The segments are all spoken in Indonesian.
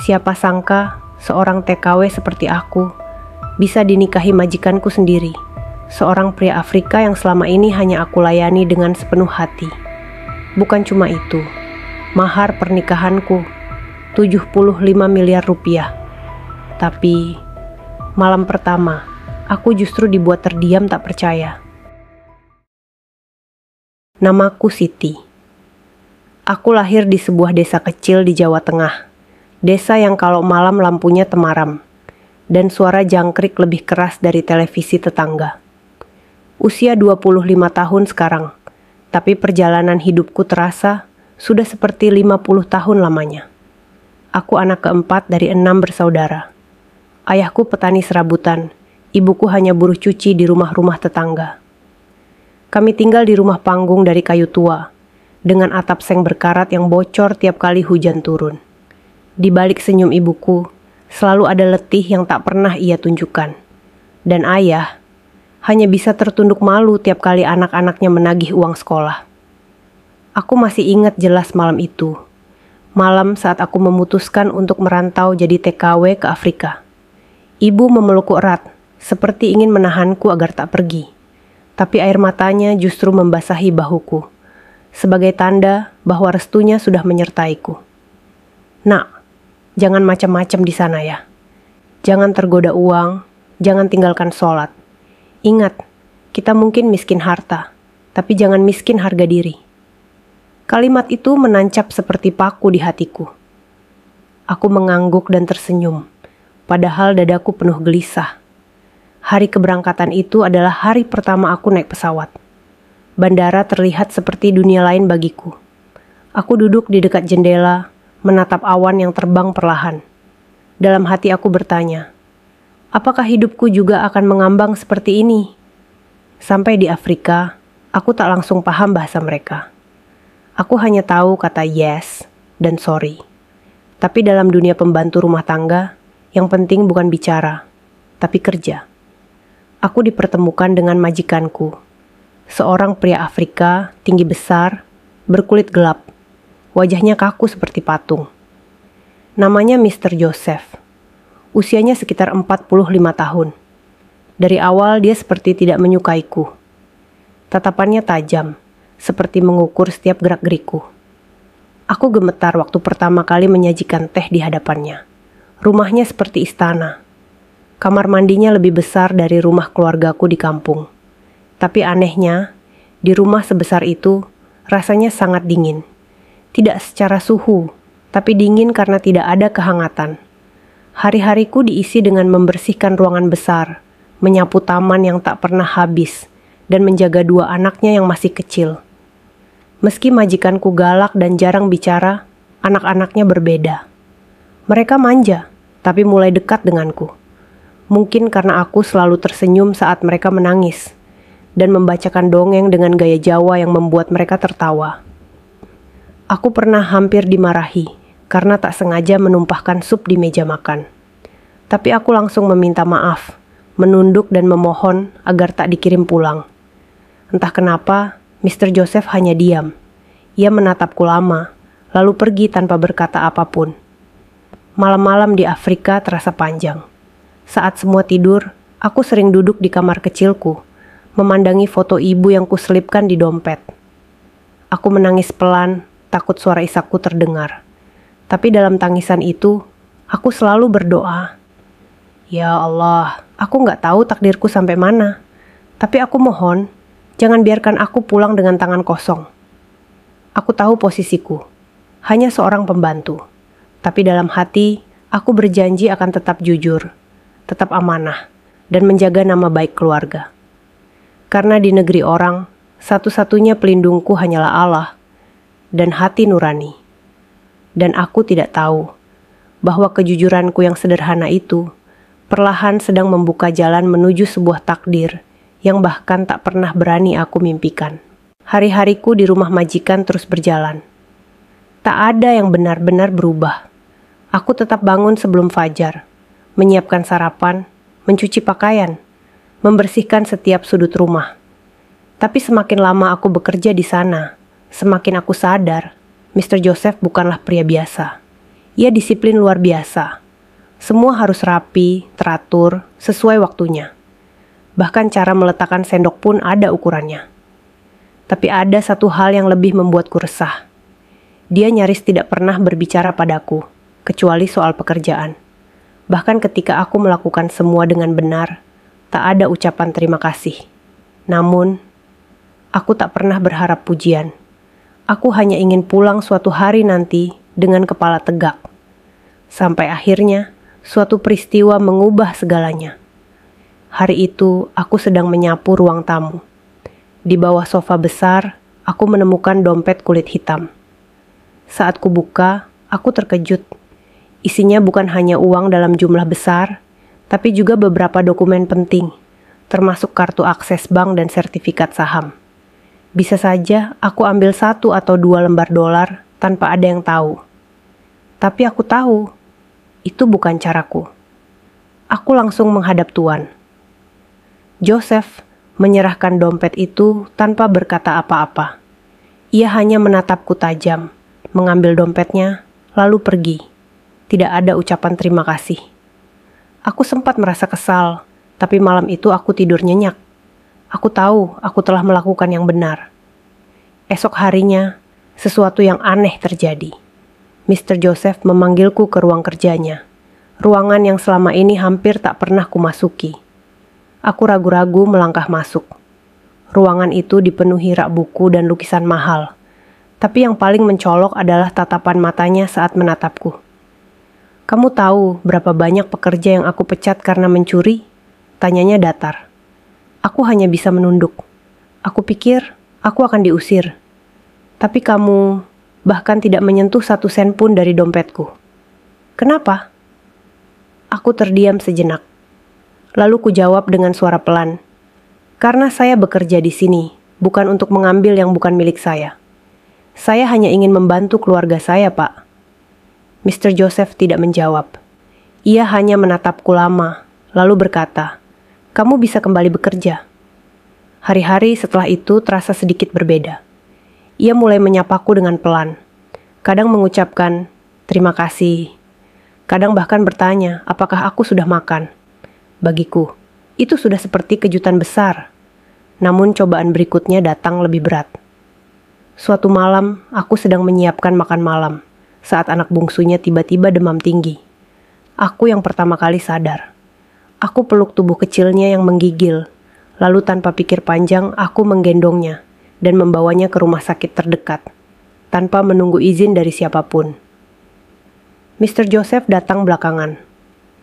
Siapa sangka seorang TKW seperti aku bisa dinikahi majikanku sendiri, seorang pria Afrika yang selama ini hanya aku layani dengan sepenuh hati. Bukan cuma itu, mahar pernikahanku 75 miliar rupiah. Tapi malam pertama, aku justru dibuat terdiam tak percaya. Namaku Siti. Aku lahir di sebuah desa kecil di Jawa Tengah. Desa yang kalau malam lampunya temaram, dan suara jangkrik lebih keras dari televisi tetangga. Usia 25 tahun sekarang, tapi perjalanan hidupku terasa sudah seperti 50 tahun lamanya. Aku anak keempat dari 6 bersaudara. Ayahku petani serabutan, ibuku hanya buruh cuci di rumah-rumah tetangga. Kami tinggal di rumah panggung dari kayu tua, dengan atap seng berkarat yang bocor tiap kali hujan turun. Di balik senyum ibuku, selalu ada letih yang tak pernah ia tunjukkan. Dan ayah hanya bisa tertunduk malu tiap kali anak-anaknya menagih uang sekolah. Aku masih ingat jelas malam itu. Malam saat aku memutuskan untuk merantau jadi TKW ke Afrika. Ibu memelukku erat, seperti ingin menahanku agar tak pergi. Tapi air matanya justru membasahi bahuku, sebagai tanda bahwa restunya sudah menyertaiku. Nak, jangan macam-macam di sana ya. Jangan tergoda uang, jangan tinggalkan sholat. Ingat, kita mungkin miskin harta, tapi jangan miskin harga diri. Kalimat itu menancap seperti paku di hatiku. Aku mengangguk dan tersenyum, padahal dadaku penuh gelisah. Hari keberangkatan itu adalah hari pertama aku naik pesawat. Bandara terlihat seperti dunia lain bagiku. Aku duduk di dekat jendela, menatap awan yang terbang perlahan. Dalam hati aku bertanya, apakah hidupku juga akan mengambang seperti ini? Sampai di Afrika, aku tak langsung paham bahasa mereka. Aku hanya tahu kata yes dan sorry. Tapi dalam dunia pembantu rumah tangga, yang penting bukan bicara, tapi kerja. Aku dipertemukan dengan majikanku, seorang pria Afrika tinggi besar, berkulit gelap. Wajahnya kaku seperti patung. Namanya Mr. Joseph. Usianya sekitar 45 tahun. Dari awal dia seperti tidak menyukaiku. Tatapannya tajam, seperti mengukur setiap gerak-gerikku. Aku gemetar waktu pertama kali menyajikan teh di hadapannya. Rumahnya seperti istana. Kamar mandinya lebih besar dari rumah keluargaku di kampung. Tapi anehnya, di rumah sebesar itu rasanya sangat dingin. Tidak secara suhu, tapi dingin karena tidak ada kehangatan. Hari-hariku diisi dengan membersihkan ruangan besar, menyapu taman yang tak pernah habis, dan menjaga 2 anaknya yang masih kecil. Meski majikanku galak dan jarang bicara, anak-anaknya berbeda. Mereka manja, tapi mulai dekat denganku. Mungkin karena aku selalu tersenyum saat mereka menangis, dan membacakan dongeng dengan gaya Jawa yang membuat mereka tertawa. Aku pernah hampir dimarahi karena tak sengaja menumpahkan sup di meja makan. Tapi aku langsung meminta maaf, menunduk dan memohon agar tak dikirim pulang. Entah kenapa, Mr. Joseph hanya diam. Ia menatapku lama, lalu pergi tanpa berkata apapun. Malam-malam di Afrika terasa panjang. Saat semua tidur, aku sering duduk di kamar kecilku, memandangi foto ibu yang kuselipkan di dompet. Aku menangis pelan, takut suara isakku terdengar. Tapi dalam tangisan itu, aku selalu berdoa. Ya Allah, aku gak tahu takdirku sampai mana. Tapi aku mohon, jangan biarkan aku pulang dengan tangan kosong. Aku tahu posisiku, hanya seorang pembantu. Tapi dalam hati, aku berjanji akan tetap jujur, tetap amanah, dan menjaga nama baik keluarga. Karena di negeri orang, satu-satunya pelindungku hanyalah Allah dan hati nurani. Dan aku tidak tahu bahwa kejujuranku yang sederhana itu perlahan sedang membuka jalan menuju sebuah takdir yang bahkan tak pernah berani aku mimpikan. Hari-hariku di rumah majikan terus berjalan. Tak ada yang benar-benar berubah. Aku tetap bangun sebelum fajar, menyiapkan sarapan, mencuci pakaian, membersihkan setiap sudut rumah. Tapi semakin lama aku bekerja di sana, semakin aku sadar, Mr. Joseph bukanlah pria biasa. Ia disiplin luar biasa. Semua harus rapi, teratur, sesuai waktunya. Bahkan cara meletakkan sendok pun ada ukurannya. Tapi ada satu hal yang lebih membuatku resah. Dia nyaris tidak pernah berbicara padaku, kecuali soal pekerjaan. Bahkan ketika aku melakukan semua dengan benar, tak ada ucapan terima kasih. Namun, aku tak pernah berharap pujian. Aku hanya ingin pulang suatu hari nanti dengan kepala tegak. Sampai akhirnya, suatu peristiwa mengubah segalanya. Hari itu, aku sedang menyapu ruang tamu. Di bawah sofa besar, aku menemukan dompet kulit hitam. Saat kubuka, aku terkejut. Isinya bukan hanya uang dalam jumlah besar, tapi juga beberapa dokumen penting, termasuk kartu akses bank dan sertifikat saham. Bisa saja aku ambil 1 atau 2 lembar dolar tanpa ada yang tahu. Tapi aku tahu, itu bukan caraku. Aku langsung menghadap Tuan. Joseph menyerahkan dompet itu tanpa berkata apa-apa. Ia hanya menatapku tajam, mengambil dompetnya, lalu pergi. Tidak ada ucapan terima kasih. Aku sempat merasa kesal, tapi malam itu aku tidur nyenyak. Aku tahu aku telah melakukan yang benar. Esok harinya, sesuatu yang aneh terjadi. Mr. Joseph memanggilku ke ruang kerjanya. Ruangan yang selama ini hampir tak pernah kumasuki. Aku ragu-ragu melangkah masuk. Ruangan itu dipenuhi rak buku dan lukisan mahal. Tapi yang paling mencolok adalah tatapan matanya saat menatapku. "Kamu tahu berapa banyak pekerja yang aku pecat karena mencuri?" Tanyanya datar. Aku hanya bisa menunduk. Aku pikir aku akan diusir. Tapi kamu bahkan tidak menyentuh 1 sen pun dari dompetku. Kenapa? Aku terdiam sejenak. Lalu ku jawab dengan suara pelan. Karena saya bekerja di sini, bukan untuk mengambil yang bukan milik saya. Saya hanya ingin membantu keluarga saya, Pak. Mr. Joseph tidak menjawab. Ia hanya menatapku lama, lalu berkata, "Kamu bisa kembali bekerja." Hari-hari setelah itu terasa sedikit berbeda. Ia mulai menyapaku dengan pelan. Kadang mengucapkan, "Terima kasih." Kadang bahkan bertanya, apakah aku sudah makan. Bagiku, itu sudah seperti kejutan besar. Namun cobaan berikutnya datang lebih berat. Suatu malam, aku sedang menyiapkan makan malam, saat anak bungsunya tiba-tiba demam tinggi. Aku yang pertama kali sadar. Aku peluk tubuh kecilnya yang menggigil, lalu tanpa pikir panjang aku menggendongnya dan membawanya ke rumah sakit terdekat, tanpa menunggu izin dari siapapun. Mr. Joseph datang belakangan,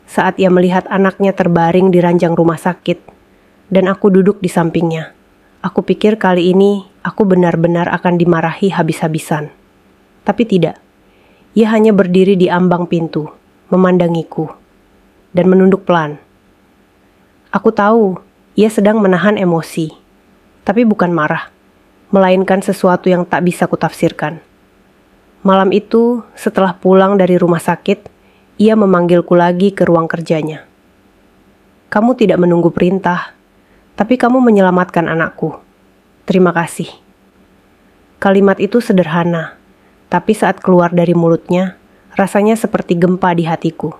saat ia melihat anaknya terbaring di ranjang rumah sakit, dan aku duduk di sampingnya. Aku pikir kali ini aku benar-benar akan dimarahi habis-habisan. Tapi tidak. Ia hanya berdiri di ambang pintu, memandangiku, dan menunduk pelan. Aku tahu ia sedang menahan emosi, tapi bukan marah, melainkan sesuatu yang tak bisa kutafsirkan. Malam itu, setelah pulang dari rumah sakit, ia memanggilku lagi ke ruang kerjanya. "Kamu tidak menunggu perintah, tapi kamu menyelamatkan anakku. Terima kasih." Kalimat itu sederhana, tapi saat keluar dari mulutnya, rasanya seperti gempa di hatiku.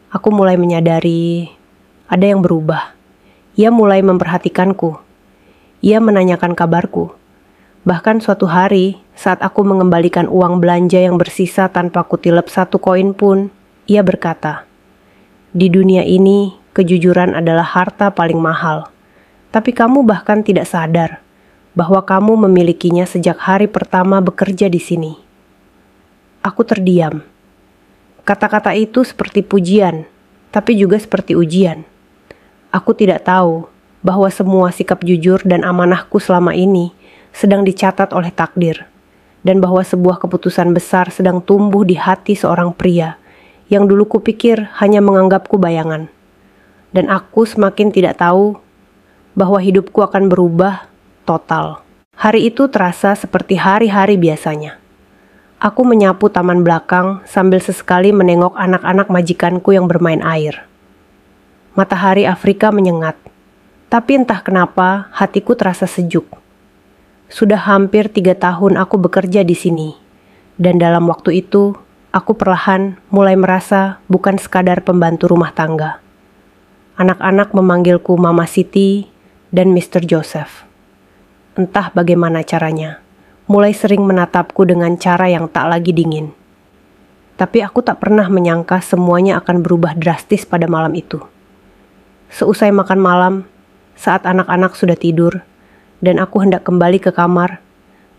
Aku mulai menyadari ada yang berubah. Ia mulai memperhatikanku. Ia menanyakan kabarku. Bahkan suatu hari, saat aku mengembalikan uang belanja yang bersisa tanpa kutilep 1 koin pun, ia berkata, "Di dunia ini, kejujuran adalah harta paling mahal. Tapi kamu bahkan tidak sadar bahwa kamu memilikinya sejak hari pertama bekerja di sini." Aku terdiam. Kata-kata itu seperti pujian, tapi juga seperti ujian. Aku tidak tahu bahwa semua sikap jujur dan amanahku selama ini sedang dicatat oleh takdir, dan bahwa sebuah keputusan besar sedang tumbuh di hati seorang pria yang dulu kupikir hanya menganggapku bayangan. Dan aku semakin tidak tahu bahwa hidupku akan berubah total. Hari itu terasa seperti hari-hari biasanya. Aku menyapu taman belakang sambil sesekali menengok anak-anak majikanku yang bermain air. Matahari Afrika menyengat, tapi entah kenapa hatiku terasa sejuk. Sudah hampir 3 tahun aku bekerja di sini, dan dalam waktu itu Aku perlahan mulai merasa bukan sekadar pembantu rumah tangga. Anak-anak memanggilku Mama Siti dan Mr. Joseph. Entah bagaimana caranya, mulai sering menatapku dengan cara yang tak lagi dingin. Tapi aku tak pernah menyangka semuanya akan berubah drastis pada malam itu. Seusai makan malam, saat anak-anak sudah tidur, dan aku hendak kembali ke kamar,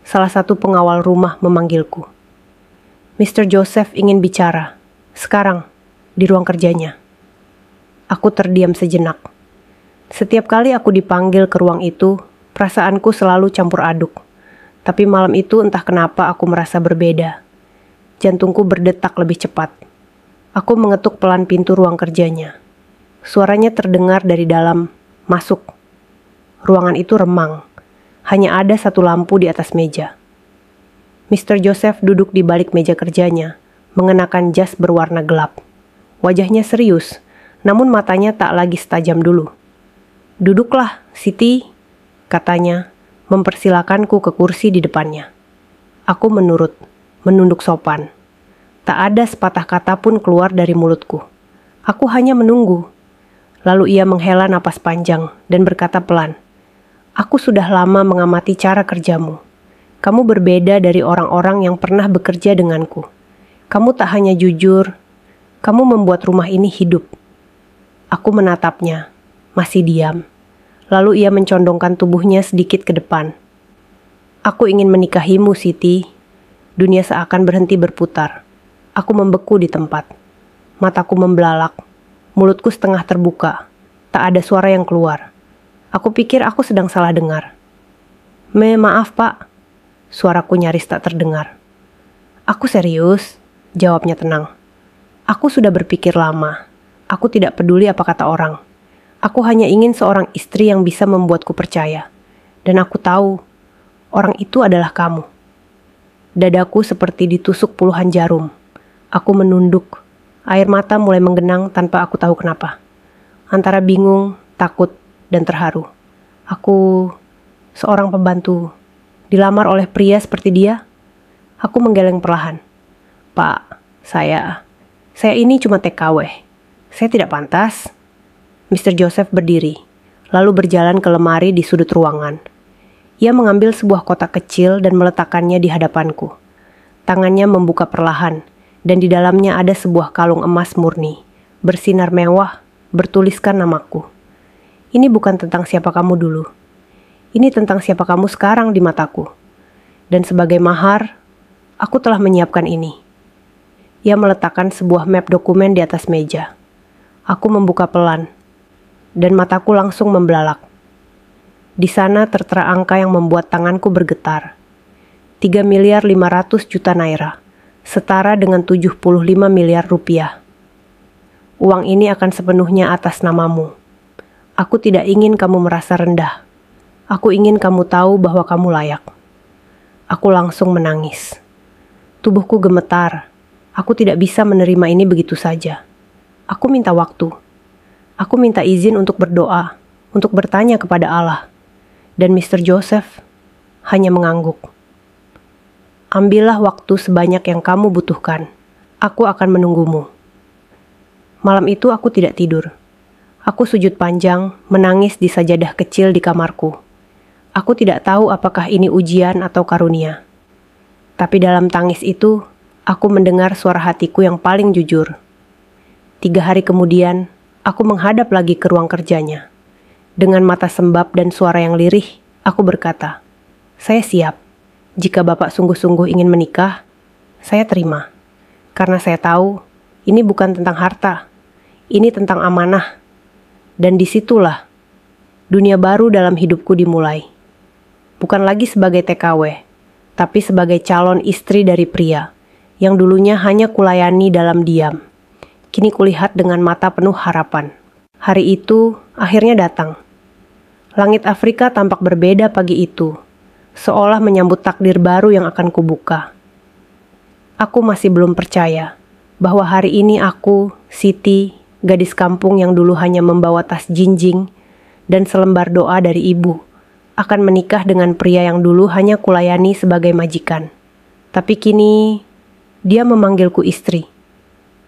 salah satu pengawal rumah memanggilku. Mr. Joseph ingin bicara, sekarang, di ruang kerjanya. Aku terdiam sejenak. Setiap kali aku dipanggil ke ruang itu, perasaanku selalu campur aduk. Tapi malam itu entah kenapa aku merasa berbeda. Jantungku berdetak lebih cepat. Aku mengetuk pelan pintu ruang kerjanya. Suaranya terdengar dari dalam, masuk. Ruangan itu remang. Hanya ada satu lampu di atas meja. Mr. Joseph duduk di balik meja kerjanya, mengenakan jas berwarna gelap. Wajahnya serius, namun matanya tak lagi setajam dulu. "Duduklah, Siti," katanya, mempersilakanku ke kursi di depannya. Aku menurut, menunduk sopan. Tak ada sepatah kata pun keluar dari mulutku. Aku hanya menunggu. Lalu ia menghela napas panjang dan berkata pelan, "Aku sudah lama mengamati cara kerjamu. Kamu berbeda dari orang-orang yang pernah bekerja denganku. Kamu tak hanya jujur, kamu membuat rumah ini hidup." Aku menatapnya, masih diam. Lalu ia mencondongkan tubuhnya sedikit ke depan. "Aku ingin menikahimu, Siti." Dunia seakan berhenti berputar. Aku membeku di tempat. Mataku membelalak. Mulutku setengah terbuka. Tak ada suara yang keluar. Aku pikir aku sedang salah dengar. Maaf, Pak." Suaraku nyaris tak terdengar. "Aku serius," jawabnya tenang. "Aku sudah berpikir lama. Aku tidak peduli apa kata orang. Aku hanya ingin seorang istri yang bisa membuatku percaya. Dan aku tahu, orang itu adalah kamu." Dadaku seperti ditusuk puluhan jarum. Aku menunduk. Air mata mulai menggenang tanpa aku tahu kenapa. Antara bingung, takut, dan terharu. Aku seorang pembantu dilamar oleh pria seperti dia. Aku menggeleng perlahan. "Pak, saya ini cuma TKW. Saya tidak pantas." Mr. Joseph berdiri, lalu berjalan ke lemari di sudut ruangan. Ia mengambil sebuah kotak kecil dan meletakkannya di hadapanku. Tangannya membuka perlahan, dan di dalamnya ada sebuah kalung emas murni, bersinar mewah, bertuliskan namaku. "Ini bukan tentang siapa kamu dulu. Ini tentang siapa kamu sekarang di mataku. Dan sebagai mahar, aku telah menyiapkan ini." Ia meletakkan sebuah map dokumen di atas meja. Aku membuka pelan, dan mataku langsung membelalak. Di sana tertera angka yang membuat tanganku bergetar. 3.500.000.000 naira, setara dengan 75 miliar rupiah. "Uang ini akan sepenuhnya atas namamu. Aku tidak ingin kamu merasa rendah. Aku ingin kamu tahu bahwa kamu layak." Aku langsung menangis. Tubuhku gemetar. Aku tidak bisa menerima ini begitu saja. Aku minta waktu. Aku minta izin untuk berdoa, untuk bertanya kepada Allah. Dan Mr. Joseph hanya mengangguk. "Ambillah waktu sebanyak yang kamu butuhkan. Aku akan menunggumu." Malam itu aku tidak tidur. Aku sujud panjang, menangis di sajadah kecil di kamarku. Aku tidak tahu apakah ini ujian atau karunia. Tapi dalam tangis itu, aku mendengar suara hatiku yang paling jujur. 3 hari kemudian, aku menghadap lagi ke ruang kerjanya. Dengan mata sembab dan suara yang lirih, aku berkata, "Saya siap. Jika Bapak sungguh-sungguh ingin menikah, saya terima. Karena saya tahu, ini bukan tentang harta. Ini tentang amanah." Dan disitulah, dunia baru dalam hidupku dimulai. Bukan lagi sebagai TKW, tapi sebagai calon istri dari pria, yang dulunya hanya kulayani dalam diam. Kini kulihat dengan mata penuh harapan. Hari itu akhirnya datang. Langit Afrika tampak berbeda pagi itu, seolah menyambut takdir baru yang akan kubuka. Aku masih belum percaya bahwa hari ini aku, Siti, gadis kampung yang dulu hanya membawa tas jinjing dan selembar doa dari ibu, akan menikah dengan pria yang dulu hanya kulayani sebagai majikan. Tapi kini, Dia memanggilku istri.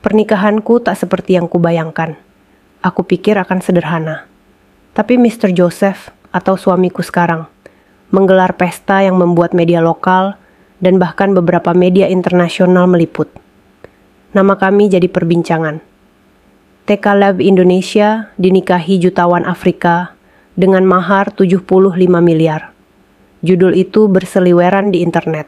Pernikahanku tak seperti yang kubayangkan. Aku pikir akan sederhana. Tapi Mr. Joseph, atau suamiku sekarang, menggelar pesta yang membuat media lokal dan bahkan beberapa media internasional meliput. Nama kami jadi perbincangan. TK Lab Indonesia dinikahi jutawan Afrika dengan mahar 75 miliar. Judul itu berseliweran di internet.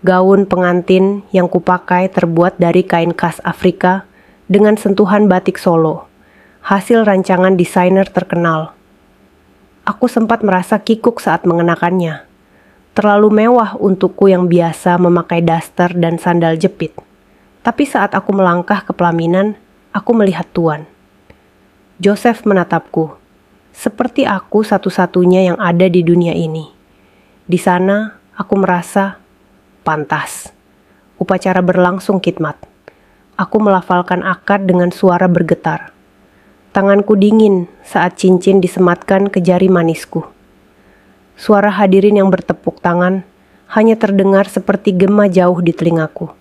Gaun pengantin yang kupakai terbuat dari kain khas Afrika dengan sentuhan batik Solo, hasil rancangan desainer terkenal. Aku sempat merasa kikuk saat mengenakannya. Terlalu mewah untukku yang biasa memakai daster dan sandal jepit. Tapi saat aku melangkah ke pelaminan, aku melihat Tuan. Joseph menatapku, seperti aku satu-satunya yang ada di dunia ini. Di sana, aku merasa pantas. Upacara berlangsung khidmat. Aku melafalkan akad dengan suara bergetar. Tanganku dingin saat cincin disematkan ke jari manisku. Suara hadirin yang bertepuk tangan hanya terdengar seperti gema jauh di telingaku.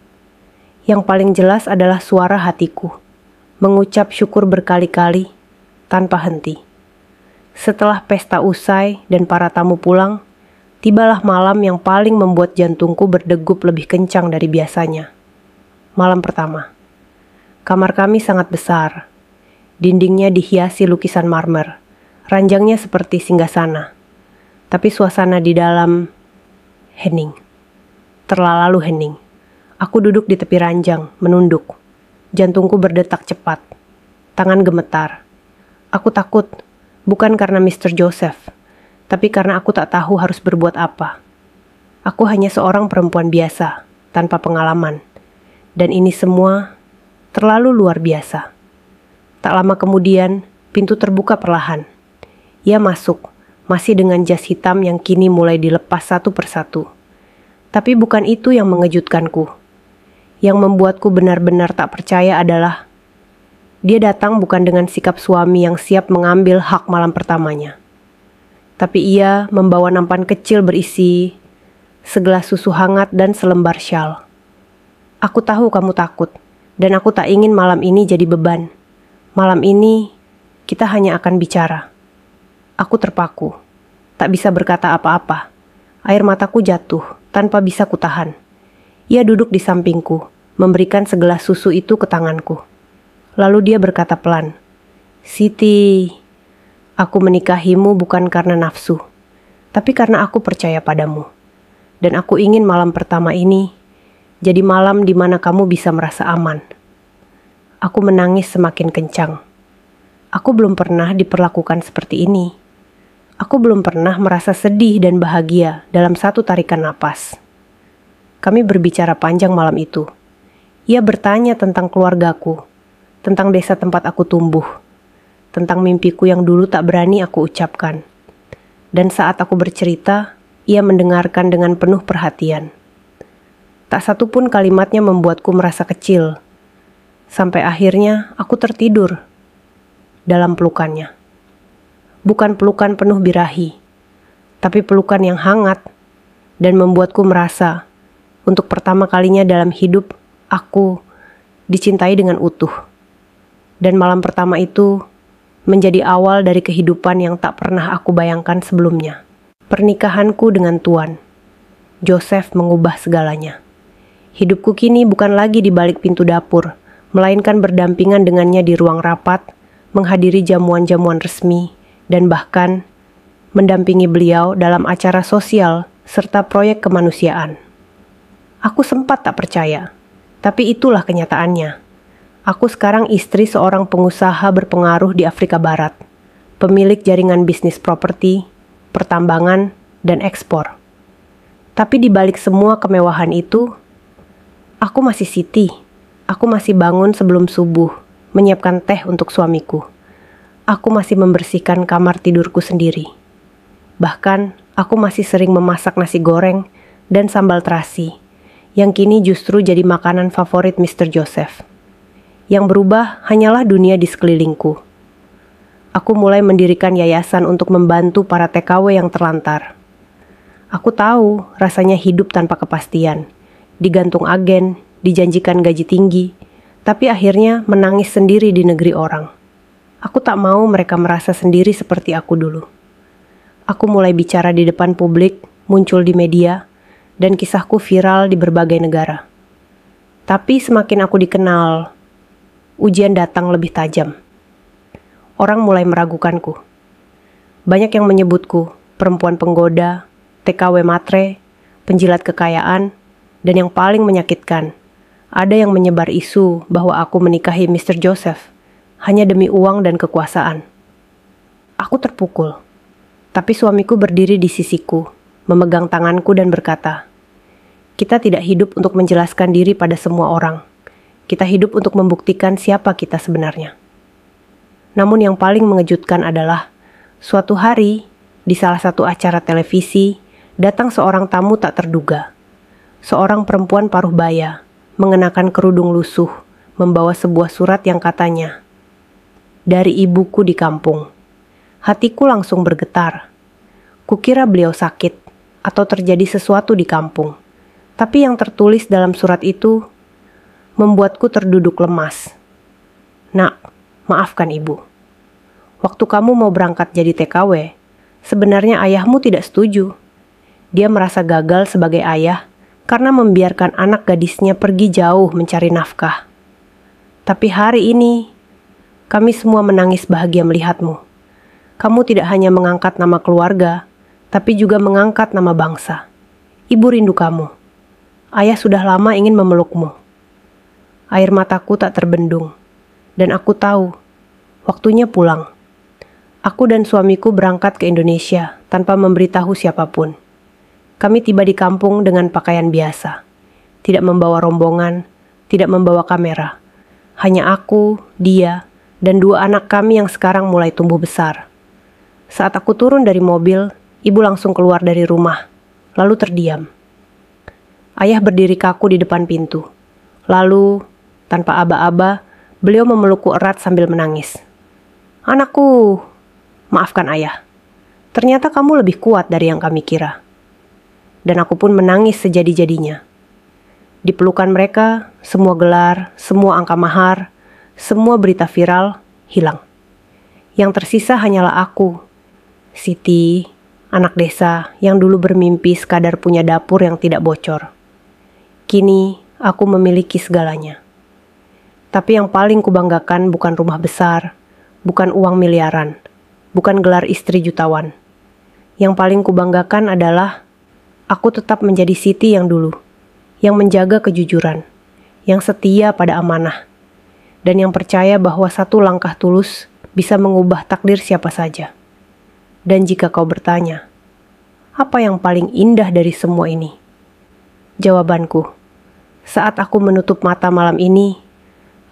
Yang paling jelas adalah suara hatiku, mengucap syukur berkali-kali, tanpa henti. Setelah pesta usai dan para tamu pulang, tibalah malam yang paling membuat jantungku berdegup lebih kencang dari biasanya. Malam pertama. Kamar kami sangat besar. Dindingnya dihiasi lukisan marmer, ranjangnya seperti singgasana. Tapi suasana di dalam hening. Terlalu hening. Aku duduk di tepi ranjang, menunduk. Jantungku berdetak cepat. Tangan gemetar. Aku takut, bukan karena Mr. Joseph, tapi karena aku tak tahu harus berbuat apa. Aku hanya seorang perempuan biasa, tanpa pengalaman. Dan ini semua terlalu luar biasa. Tak lama kemudian, pintu terbuka perlahan. Ia masuk, masih dengan jas hitam yang kini mulai dilepas satu persatu. Tapi bukan itu yang mengejutkanku. Yang membuatku benar-benar tak percaya adalah dia datang bukan dengan sikap suami yang siap mengambil hak malam pertamanya. Tapi ia membawa nampan kecil berisi segelas susu hangat dan selembar syal. Aku tahu kamu takut, dan aku tak ingin malam ini jadi beban. Malam ini, kita hanya akan bicara. Aku terpaku, tak bisa berkata apa-apa. Air mataku jatuh, tanpa bisa kutahan. Ia duduk di sampingku, memberikan segelas susu itu ke tanganku. Lalu dia berkata pelan, "Siti, aku menikahimu bukan karena nafsu, tapi karena aku percaya padamu. Dan aku ingin malam pertama ini jadi malam di mana kamu bisa merasa aman." Aku menangis semakin kencang. Aku belum pernah diperlakukan seperti ini. Aku belum pernah merasa sedih dan bahagia dalam satu tarikan napas. Kami berbicara panjang malam itu. Ia bertanya tentang keluargaku, tentang desa tempat aku tumbuh, tentang mimpiku yang dulu tak berani aku ucapkan. Dan saat aku bercerita, ia mendengarkan dengan penuh perhatian. Tak satu pun kalimatnya membuatku merasa kecil. Sampai akhirnya aku tertidur dalam pelukannya. Bukan pelukan penuh birahi, tapi pelukan yang hangat dan membuatku merasa untuk pertama kalinya dalam hidup aku dicintai dengan utuh. Dan malam pertama itu menjadi awal dari kehidupan yang tak pernah aku bayangkan sebelumnya. Pernikahanku dengan Tuan. Joseph mengubah segalanya. Hidupku kini bukan lagi di balik pintu dapur, melainkan berdampingan dengannya di ruang rapat, menghadiri jamuan-jamuan resmi, dan bahkan mendampingi beliau dalam acara sosial serta proyek kemanusiaan. Aku sempat tak percaya, tapi itulah kenyataannya. Aku sekarang istri seorang pengusaha berpengaruh di Afrika Barat, pemilik jaringan bisnis properti, pertambangan, dan ekspor. Tapi di balik semua kemewahan itu, aku masih Siti. Aku masih bangun sebelum subuh, menyiapkan teh untuk suamiku. Aku masih membersihkan kamar tidurku sendiri. Bahkan, aku masih sering memasak nasi goreng dan sambal terasi, yang kini justru jadi makanan favorit Mr. Joseph. Yang berubah hanyalah dunia di sekelilingku. Aku mulai mendirikan yayasan untuk membantu para TKW yang terlantar. Aku tahu rasanya hidup tanpa kepastian, digantung agen, dijanjikan gaji tinggi, tapi akhirnya menangis sendiri di negeri orang. Aku tak mau mereka merasa sendiri seperti aku dulu. Aku mulai bicara di depan publik, muncul di media, dan kisahku viral di berbagai negara. Tapi semakin aku dikenal, ujian datang lebih tajam. Orang mulai meragukanku. Banyak yang menyebutku perempuan penggoda, TKW matre, penjilat kekayaan, dan yang paling menyakitkan, ada yang menyebar isu bahwa aku menikahi Mr. Joseph hanya demi uang dan kekuasaan. Aku terpukul, tapi suamiku berdiri di sisiku, memegang tanganku dan berkata, "Kita tidak hidup untuk menjelaskan diri pada semua orang. Kita hidup untuk membuktikan siapa kita sebenarnya." Namun yang paling mengejutkan adalah, suatu hari, di salah satu acara televisi, datang seorang tamu tak terduga. Seorang perempuan paruh baya, mengenakan kerudung lusuh, membawa sebuah surat yang katanya, "Dari ibuku di kampung." Hatiku langsung bergetar. Kukira beliau sakit atau terjadi sesuatu di kampung. Tapi yang tertulis dalam surat itu membuatku terduduk lemas. "Nak, maafkan ibu. Waktu kamu mau berangkat jadi TKW, sebenarnya ayahmu tidak setuju. Dia merasa gagal sebagai ayah karena membiarkan anak gadisnya pergi jauh mencari nafkah. Tapi hari ini, kami semua menangis bahagia melihatmu. Kamu tidak hanya mengangkat nama keluarga, tapi juga mengangkat nama bangsa. Ibu rindu kamu. Ayah sudah lama ingin memelukmu." Air mataku tak terbendung, dan aku tahu, waktunya pulang. Aku dan suamiku berangkat ke Indonesia tanpa memberitahu siapapun. Kami tiba di kampung dengan pakaian biasa, tidak membawa rombongan, tidak membawa kamera. Hanya aku, dia, dan 2 anak kami yang sekarang mulai tumbuh besar. Saat aku turun dari mobil, ibu langsung keluar dari rumah, lalu terdiam. Ayah berdiri kaku di depan pintu. Lalu, tanpa aba-aba, beliau memelukku erat sambil menangis. "Anakku, maafkan ayah. Ternyata kamu lebih kuat dari yang kami kira." Dan aku pun menangis sejadi-jadinya. Di pelukan mereka, semua gelar, semua angka mahar, semua berita viral hilang. Yang tersisa hanyalah aku, Siti, anak desa yang dulu bermimpi sekadar punya dapur yang tidak bocor. Kini, aku memiliki segalanya. Tapi yang paling kubanggakan bukan rumah besar, bukan uang miliaran, bukan gelar istri jutawan. Yang paling kubanggakan adalah aku tetap menjadi Siti yang dulu, yang menjaga kejujuran, yang setia pada amanah, dan yang percaya bahwa satu langkah tulus bisa mengubah takdir siapa saja. Dan jika kau bertanya, apa yang paling indah dari semua ini? Jawabanku, saat aku menutup mata malam ini,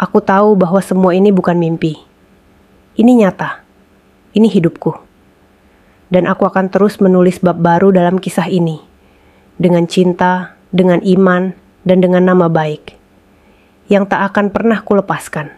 aku tahu bahwa semua ini bukan mimpi. Ini nyata, ini hidupku. Dan aku akan terus menulis bab baru dalam kisah ini, dengan cinta, dengan iman, dan dengan nama baik, yang tak akan pernah kulepaskan.